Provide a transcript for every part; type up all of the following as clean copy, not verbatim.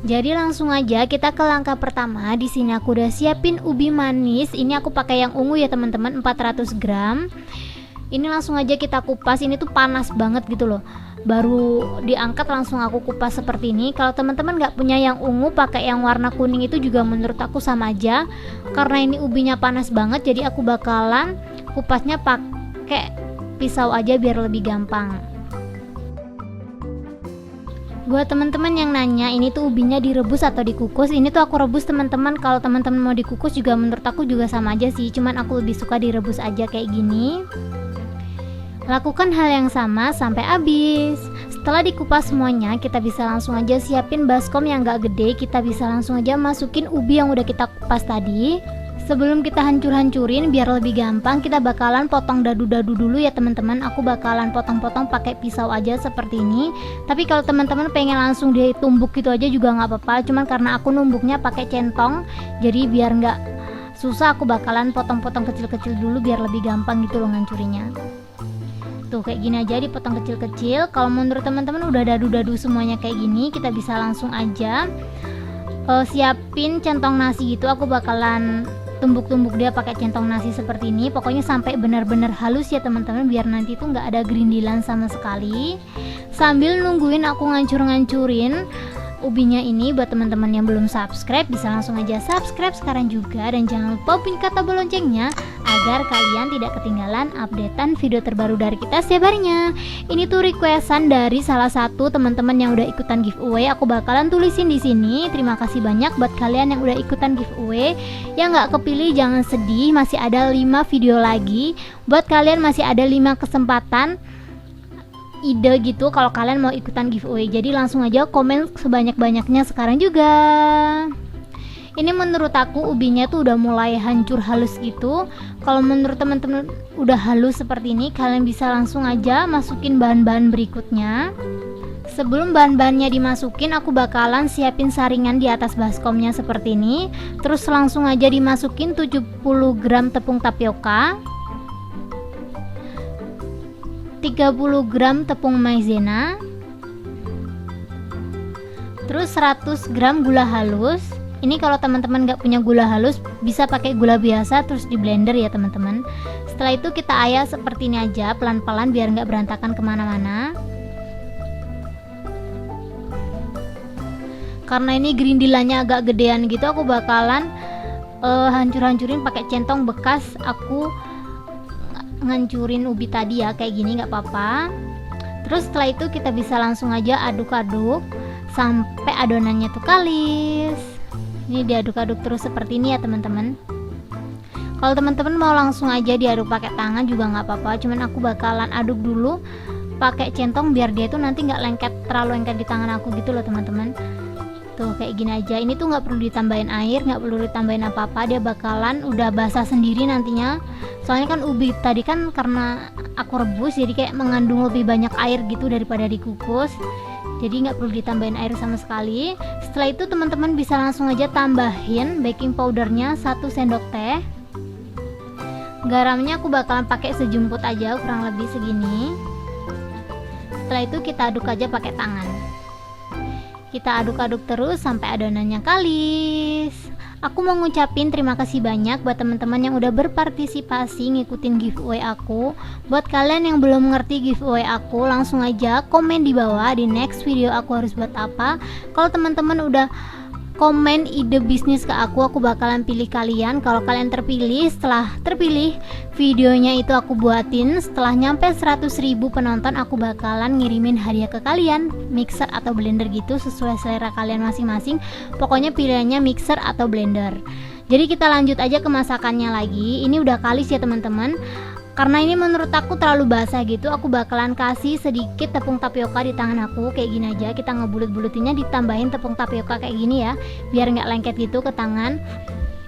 Jadi langsung aja kita ke langkah pertama. Di sini aku udah siapin ubi manis. Ini aku pakai yang ungu ya teman-teman, 400 gram. Ini langsung aja kita kupas. Ini tuh panas banget gitu loh. Baru diangkat langsung aku kupas seperti ini. Kalau teman-teman nggak punya yang ungu, pakai yang warna kuning itu juga menurut aku sama aja. Karena ini ubinya panas banget, jadi aku bakalan kupasnya pakai pisau aja biar lebih gampang. Buat teman-teman yang nanya ini tuh ubinya direbus atau dikukus, ini tuh aku rebus teman-teman. Kalau teman-teman mau dikukus juga menurut aku juga sama aja sih, cuman aku lebih suka direbus aja kayak gini. Lakukan hal yang sama sampai habis. Setelah dikupas semuanya, kita bisa langsung aja siapin baskom yang gak gede. Kita bisa langsung aja masukin ubi yang udah kita kupas tadi. Sebelum kita hancur-hancurin biar lebih gampang, kita bakalan potong dadu-dadu dulu ya teman-teman. Aku bakalan potong-potong pakai pisau aja seperti ini. Tapi kalau teman-teman pengen langsung ditumbuk gitu aja juga nggak apa-apa. Cuman karena aku numbuknya pakai centong, jadi biar nggak susah aku bakalan potong-potong kecil-kecil dulu biar lebih gampang gitu loh ngancurinya. Tuh kayak gini aja dipotong kecil-kecil. Kalau menurut teman-teman udah dadu-dadu semuanya kayak gini, kita bisa langsung aja siapin centong nasi gitu. Aku bakalan tumbuk-tumbuk dia pakai centong nasi seperti ini. Pokoknya sampai benar-benar halus ya teman-teman, biar nanti tuh nggak ada gerindilan sama sekali. Sambil nungguin aku ngancur-ngancurin ubinya ini, buat teman-teman yang belum subscribe bisa langsung aja subscribe sekarang juga, dan jangan lupa bunyikan tombol loncengnya agar kalian tidak ketinggalan updatean video terbaru dari kita setiap harinya. Ini tuh requestan dari salah satu teman-teman yang udah ikutan giveaway. Aku bakalan tulisin di sini. Terima kasih banyak buat kalian yang udah ikutan giveaway. Yang nggak kepilih jangan sedih, masih ada 5 video lagi. Buat kalian masih ada 5 kesempatan ide gitu kalau kalian mau ikutan giveaway. Jadi langsung aja komen sebanyak-banyaknya sekarang juga. Ini menurut aku ubinya tuh udah mulai hancur halus gitu. Kalau menurut teman-teman udah halus seperti ini, kalian bisa langsung aja masukin bahan-bahan berikutnya. Sebelum bahan-bahannya dimasukin, aku bakalan siapin saringan di atas baskomnya seperti ini. Terus langsung aja dimasukin 70 gram tepung tapioka, 30 gram tepung maizena, terus 100 gram gula halus. Ini kalau teman-teman gak punya gula halus bisa pakai gula biasa terus di blender ya teman-teman. Setelah itu kita ayak seperti ini aja pelan-pelan biar gak berantakan kemana-mana. Karena ini gerindilannya agak gedean gitu, aku bakalan hancur-hancurin pakai centong bekas aku ngancurin ubi tadi ya, kayak gini nggak apa-apa. Terus setelah itu kita bisa langsung aja aduk-aduk sampai adonannya tuh kalis. Ini diaduk-aduk terus seperti ini ya teman-teman. Kalau teman-teman mau langsung aja diaduk pakai tangan juga nggak apa-apa, cuman aku bakalan aduk dulu pakai centong biar dia tuh nanti nggak lengket, terlalu lengket di tangan aku gitu loh teman-teman. Tuh kayak gini aja. Ini tuh nggak perlu ditambahin air, nggak perlu ditambahin apa-apa, dia bakalan udah basah sendiri nantinya. Soalnya kan ubi tadi kan karena aku rebus jadi kayak mengandung lebih banyak air gitu daripada dikukus, jadi nggak perlu ditambahin air sama sekali. Setelah itu teman-teman bisa langsung aja tambahin baking powdernya 1 sendok teh. Garamnya aku bakalan pakai sejumput aja, kurang lebih segini. Setelah itu kita aduk aja pakai tangan. Kita aduk-aduk terus sampai adonannya kalis. Aku mau ngucapin terima kasih banyak buat teman-teman yang udah berpartisipasi ngikutin giveaway aku. Buat kalian yang belum ngerti giveaway aku, langsung aja komen di bawah di next video aku harus buat apa. Kalau teman-teman udah komen ide bisnis ke aku bakalan pilih kalian. Kalau kalian terpilih, setelah terpilih videonya itu aku buatin. Setelah nyampe 100.000 penonton, aku bakalan ngirimin hadiah ke kalian, mixer atau blender gitu sesuai selera kalian masing-masing. Pokoknya pilihannya mixer atau blender. Jadi kita lanjut aja ke masakannya lagi. Ini udah kalis ya teman-teman. Karena ini menurut aku terlalu basah gitu, aku bakalan kasih sedikit tepung tapioka di tangan aku. Kayak gini aja, kita ngebulut-bulutinnya ditambahin tepung tapioka kayak gini ya, biar nggak lengket gitu ke tangan.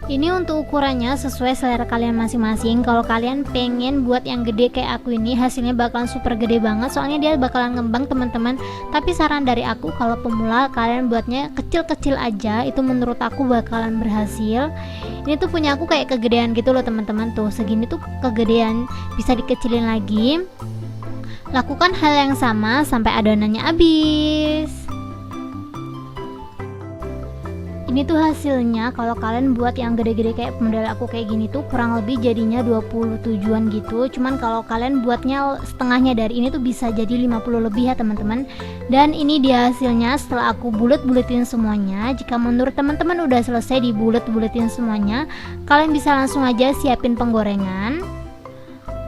Ini untuk ukurannya sesuai selera kalian masing-masing. Kalau kalian pengen buat yang gede kayak aku ini, hasilnya bakalan super gede banget, soalnya dia bakalan ngembang teman-teman. Tapi saran dari aku, kalau pemula kalian buatnya kecil-kecil aja, itu menurut aku bakalan berhasil. Ini tuh punya aku kayak kegedean gitu loh teman-teman. Tuh segini tuh kegedean, bisa dikecilin lagi. Lakukan hal yang sama sampai adonannya habis. Ini tuh hasilnya kalau kalian buat yang gede-gede kayak model aku kayak gini tuh kurang lebih jadinya 27-an gitu. Cuman kalau kalian buatnya setengahnya dari ini tuh bisa jadi 50 lebih ya teman-teman. Dan ini dia hasilnya setelah aku bulet-buletin semuanya. Jika menurut teman-teman udah selesai dibulet-buletin semuanya, kalian bisa langsung aja siapin penggorengan.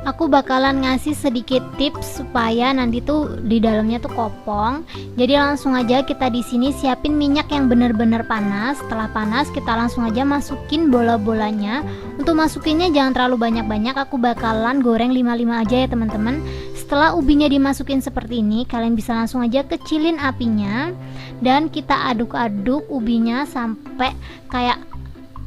Aku bakalan ngasih sedikit tips supaya nanti tuh di dalamnya tuh kopong. Jadi langsung aja kita di sini siapin minyak yang bener-bener panas. Setelah panas kita langsung aja masukin bola-bolanya. Untuk masukinnya jangan terlalu banyak-banyak. Aku bakalan goreng 5-5 aja ya teman-teman. Setelah ubinya dimasukin seperti ini, kalian bisa langsung aja kecilin apinya dan kita aduk-aduk ubinya sampai kayak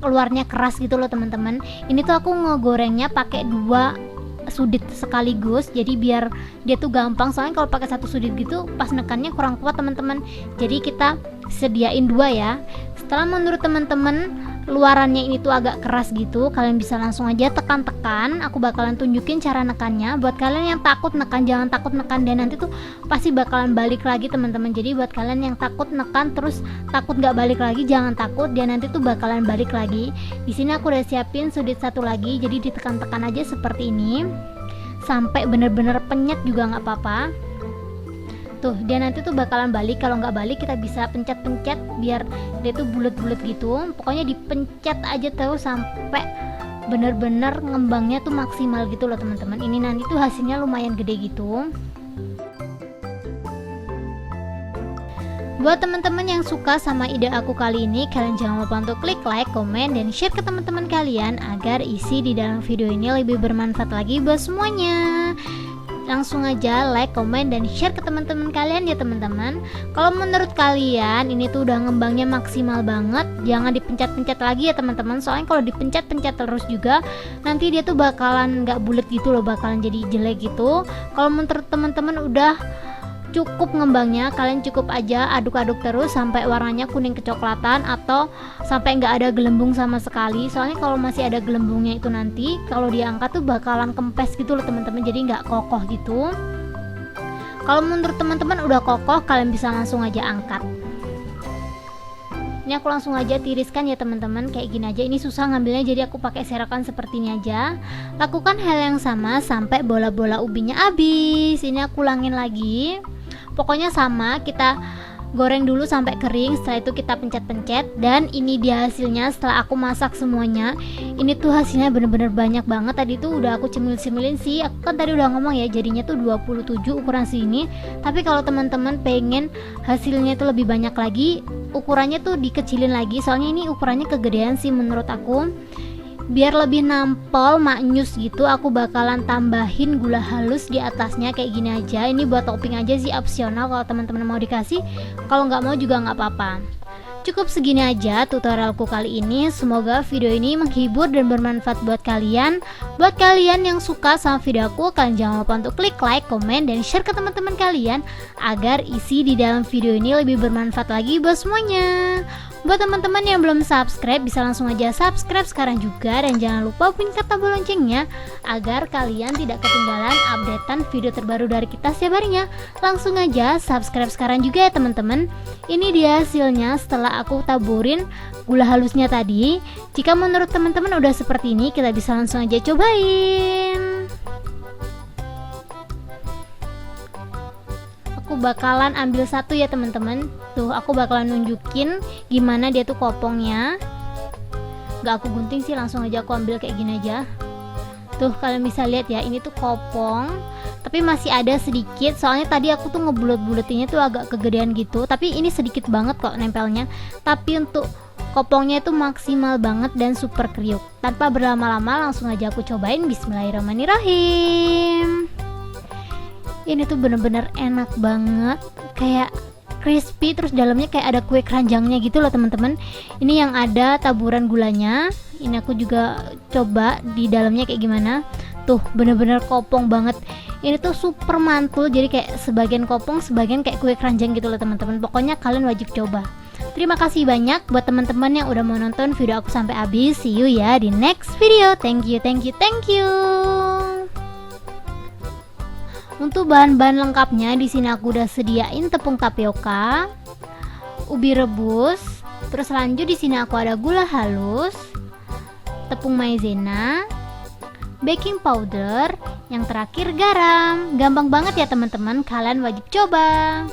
keluarnya keras gitu loh teman-teman. Ini tuh aku ngegorengnya pakai 2 sudit sekaligus, jadi biar dia tuh gampang, soalnya kalau pakai satu sudit gitu pas nekannya kurang kuat teman-teman. Jadi kita sediain 2 ya. Setelah menurut teman-teman luarannya ini tuh agak keras gitu, kalian bisa langsung aja tekan-tekan. Aku bakalan tunjukin cara nekannya. Buat kalian yang takut nekan, jangan takut nekan, dan nanti tuh pasti bakalan balik lagi teman-teman. Jadi buat kalian yang takut nekan terus takut nggak balik lagi, jangan takut, dia nanti tuh bakalan balik lagi. Di sini aku udah siapin sudut satu lagi, jadi ditekan-tekan aja seperti ini sampai bener-bener penyet juga nggak apa-apa. Tuh dia nanti tuh bakalan balik. Kalau nggak balik kita bisa pencet-pencet biar dia tuh bulet-bulet gitu. Pokoknya dipencet aja terus sampai bener-bener ngembangnya tuh maksimal gitu loh teman-teman. Ini nanti tuh hasilnya lumayan gede gitu. Buat teman-teman yang suka sama ide aku kali ini, kalian jangan lupa untuk klik like, komen, dan share ke teman-teman kalian agar isi di dalam video ini lebih bermanfaat lagi buat semuanya. Langsung aja like, komen, dan share ke teman-teman kalian ya teman-teman. Kalau menurut kalian ini tuh udah ngembangnya maksimal banget, jangan dipencet-pencet lagi ya teman-teman. Soalnya kalau dipencet-pencet terus juga nanti dia tuh bakalan nggak bulat gitu loh, bakalan jadi jelek gitu. Kalau menurut teman-teman udah cukup ngembangnya, kalian cukup aja aduk-aduk terus sampai warnanya kuning kecoklatan atau sampai nggak ada gelembung sama sekali. Soalnya kalau masih ada gelembungnya itu nanti kalau diangkat tuh bakalan kempes gitu loh teman-teman, jadi nggak kokoh gitu. Kalau menurut teman-teman udah kokoh, kalian bisa langsung aja angkat. Ini aku langsung aja tiriskan ya teman-teman, kayak gini aja. Ini susah ngambilnya, jadi aku pakai serakan seperti ini aja. Lakukan hal yang sama sampai bola-bola ubinya habis. Ini aku ulangin lagi. Pokoknya sama, kita goreng dulu sampai kering. Setelah itu kita pencet-pencet. Dan ini dia hasilnya setelah aku masak semuanya. Ini tuh hasilnya bener-bener banyak banget. Tadi tuh udah aku cemil-cemilin sih. Aku kan tadi udah ngomong ya, jadinya tuh 27 ukuran sini. Tapi kalau teman-teman pengen hasilnya itu lebih banyak lagi, ukurannya tuh dikecilin lagi. Soalnya ini ukurannya kegedean sih menurut aku. Biar lebih nampol maknyus gitu, aku bakalan tambahin gula halus di atasnya kayak gini aja. Ini buat topping aja sih, opsional kalau teman-teman mau dikasih. Kalau nggak mau juga nggak apa-apa. Cukup segini aja tutorialku kali ini. Semoga video ini menghibur dan bermanfaat buat kalian. Buat kalian yang suka sama video aku, kalian jangan lupa untuk klik like, komen, dan share ke teman-teman kalian agar isi di dalam video ini lebih bermanfaat lagi buat semuanya. Buat teman-teman yang belum subscribe, bisa langsung aja subscribe sekarang juga. Dan jangan lupa bunyikan tombol loncengnya agar kalian tidak ketinggalan updatean video terbaru dari kita setiap harinya. Langsung aja subscribe sekarang juga ya teman-teman. Ini dia hasilnya setelah aku taburin gula halusnya tadi. Jika menurut teman-teman udah seperti ini, kita bisa langsung aja cobain. Aku bakalan ambil satu ya teman-teman. Tuh aku bakalan nunjukin gimana dia tuh kopongnya. Gak aku gunting sih, langsung aja aku ambil kayak gini aja. Tuh kalian bisa lihat ya, ini tuh kopong tapi masih ada sedikit. Soalnya tadi aku tuh ngebulet-buletinnya tuh agak kegedean gitu, tapi ini sedikit banget kok nempelnya. Tapi untuk kopongnya itu maksimal banget dan super kriuk. Tanpa berlama-lama langsung aja aku cobain. Bismillahirrahmanirrahim. Ini tuh bener-bener enak banget, kayak crispy, terus dalamnya kayak ada kue keranjangnya gitu loh teman-teman. Ini yang ada taburan gulanya. Ini aku juga coba di dalamnya kayak gimana. Tuh bener-bener kopong banget. Ini tuh super mantul, jadi kayak sebagian kopong, sebagian kayak kue keranjang gitu loh teman-teman. Pokoknya kalian wajib coba. Terima kasih banyak buat teman-teman yang udah mau nonton video aku sampai habis. See you ya di next video. Thank you, thank you, thank you. Untuk bahan-bahan lengkapnya di sini aku udah sediain tepung tapioka, ubi rebus, Terus lanjut di sini aku ada gula halus, tepung maizena, baking powder, yang terakhir garam. Gampang banget ya teman-teman, kalian wajib coba.